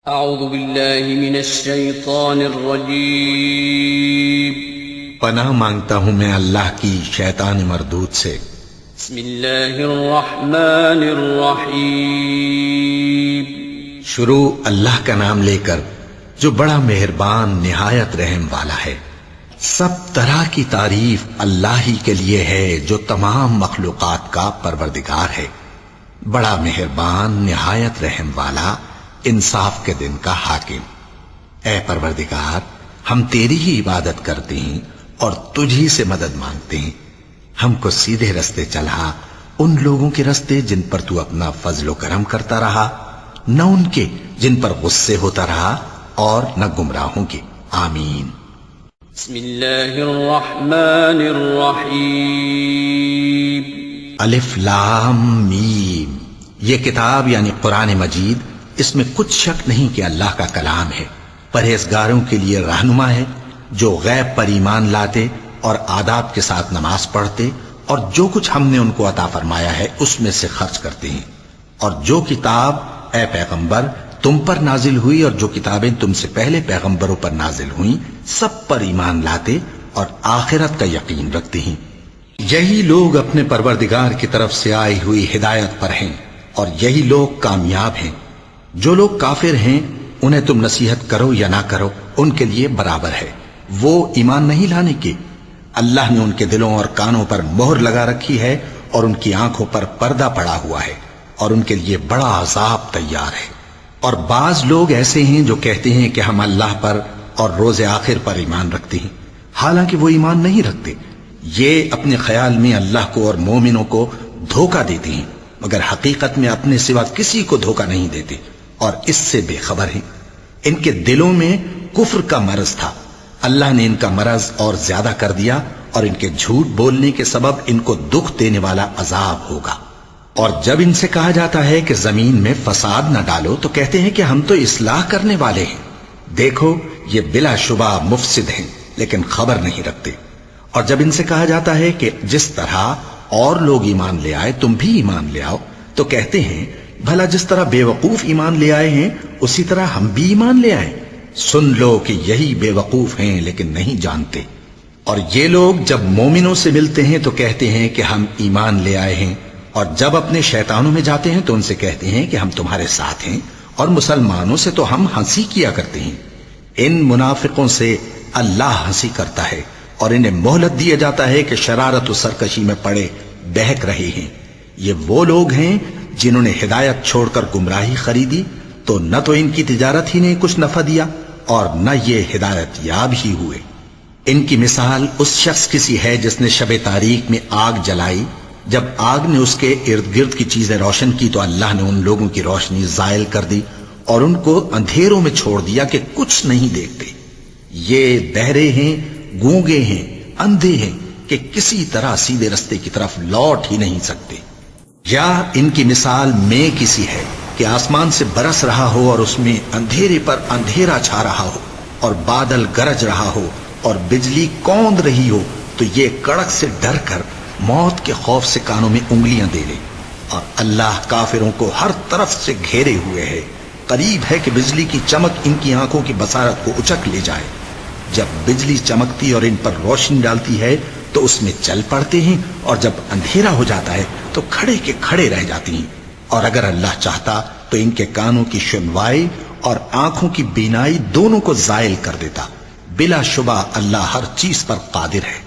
اعوذ باللہ من الشیطان الرجیم پناہ مانگتا ہوں میں اللہ کی شیطان مردود سے۔ بسم اللہ الرحمن الرحیم شروع اللہ کا نام لے کر جو بڑا مہربان نہایت رحم والا ہے۔ سب طرح کی تعریف اللہ ہی کے لیے ہے جو تمام مخلوقات کا پروردگار ہے، بڑا مہربان نہایت رحم والا، انصاف کے دن کا حاکم۔ اے پروردگار، ہم تیری ہی عبادت کرتے ہیں اور تجھی سے مدد مانگتے ہیں۔ ہم کو سیدھے رستے چلا، ان لوگوں کے رستے جن پر تو اپنا فضل و کرم کرتا رہا، نہ ان کے جن پر غصے ہوتا رہا، اور نہ گمراہوں کے۔ آمین۔ بسم اللہ الرحمن الرحیم الف لام میم۔ یہ کتاب یعنی قرآن مجید، اس میں کچھ شک نہیں کہ اللہ کا کلام ہے، پرہیزگاروں کے لیے رہنما ہے، جو غیب پر ایمان لاتے اور آداب کے ساتھ نماز پڑھتے، اور جو کچھ ہم نے ان کو عطا فرمایا ہے اس میں سے خرچ کرتے ہیں، اور جو کتاب اے پیغمبر تم پر نازل ہوئی اور جو کتابیں تم سے پہلے پیغمبروں پر نازل ہوئیں، سب پر ایمان لاتے اور آخرت کا یقین رکھتے ہیں۔ یہی لوگ اپنے پروردگار کی طرف سے آئی ہوئی ہدایت پر ہیں، اور یہی لوگ کامیاب ہیں۔ جو لوگ کافر ہیں انہیں تم نصیحت کرو یا نہ کرو، ان کے لیے برابر ہے، وہ ایمان نہیں لانے کے۔ اللہ نے ان کے دلوں اور کانوں پر مہر لگا رکھی ہے اور ان کی آنکھوں پر پردہ پڑا ہوا ہے، اور ان کے لیے بڑا عذاب تیار ہے۔ اور بعض لوگ ایسے ہیں جو کہتے ہیں کہ ہم اللہ پر اور روز آخر پر ایمان رکھتے ہیں، حالانکہ وہ ایمان نہیں رکھتے۔ یہ اپنے خیال میں اللہ کو اور مومنوں کو دھوکہ دیتے ہیں، مگر حقیقت میں اپنے سوا کسی کو دھوکہ نہیں دیتے، اور اس سے بے خبر ہیں۔ ان کے دلوں میں کفر کا مرض تھا، اللہ نے ان کا مرض اور زیادہ کر دیا، اور ان کے جھوٹ بولنے کے سبب ان کو دکھ دینے والا عذاب ہوگا۔ اور جب ان سے کہا جاتا ہے کہ زمین میں فساد نہ ڈالو تو کہتے ہیں کہ ہم تو اصلاح کرنے والے ہیں۔ دیکھو یہ بلا شبہ مفسد ہیں لیکن خبر نہیں رکھتے۔ اور جب ان سے کہا جاتا ہے کہ جس طرح اور لوگ ایمان لے آئے تم بھی ایمان لے آؤ، تو کہتے ہیں بھلا جس طرح بے وقوف ایمان لے آئے ہیں اسی طرح ہم بھی ایمان لے آئیں۔ سن لو کہ یہی بے وقوف ہیں لیکن نہیں جانتے۔ اور یہ لوگ جب مومنوں سے ملتے ہیں تو کہتے ہیں کہ ہم ایمان لے آئے ہیں، اور جب اپنے شیطانوں میں جاتے ہیں تو ان سے کہتے ہیں کہ ہم تمہارے ساتھ ہیں، اور مسلمانوں سے تو ہم ہنسی کیا کرتے ہیں۔ ان منافقوں سے اللہ ہنسی کرتا ہے، اور انہیں مہلت دیا جاتا ہے کہ شرارت و سرکشی میں پڑے بہک رہے ہیں۔ یہ وہ لوگ ہیں جنہوں نے ہدایت چھوڑ کر گمراہی خریدی، تو نہ تو ان کی تجارت ہی نے کچھ نفع دیا اور نہ یہ ہدایت یاب ہی ہوئے۔ ان کی مثال اس شخص کی سی ہے جس نے شب تاریک میں آگ جلائی، جب آگ نے اس کے ارد گرد کی چیزیں روشن کی تو اللہ نے ان لوگوں کی روشنی زائل کر دی اور ان کو اندھیروں میں چھوڑ دیا کہ کچھ نہیں دیکھتے۔ یہ بہرے ہیں، گونگے ہیں، اندھے ہیں کہ کسی طرح سیدھے رستے کی طرف لوٹ ہی نہیں سکتے۔ یا ان کی مثال میں کسی ہے کہ آسمان سے برس رہا ہو اور اس میں اندھیرے پر اندھیرا چھا رہا ہو، اور بادل گرج رہا ہو اور بجلی کوند رہی ہو، تو یہ کڑک سے ڈر کر موت کے خوف سے کانوں میں انگلیاں دے لے۔ اور اللہ کافروں کو ہر طرف سے گھیرے ہوئے ہے، قریب ہے کہ بجلی کی چمک ان کی آنکھوں کی بصارت کو اچک لے جائے۔ جب بجلی چمکتی اور ان پر روشنی ڈالتی ہے تو اس میں چل پڑتے ہیں، اور جب اندھیرا ہو جاتا ہے تو کھڑے کے کھڑے رہ جاتی ہیں۔ اور اگر اللہ چاہتا تو ان کے کانوں کی سنوائی اور آنکھوں کی بینائی دونوں کو زائل کر دیتا۔ بلا شبہ اللہ ہر چیز پر قادر ہے۔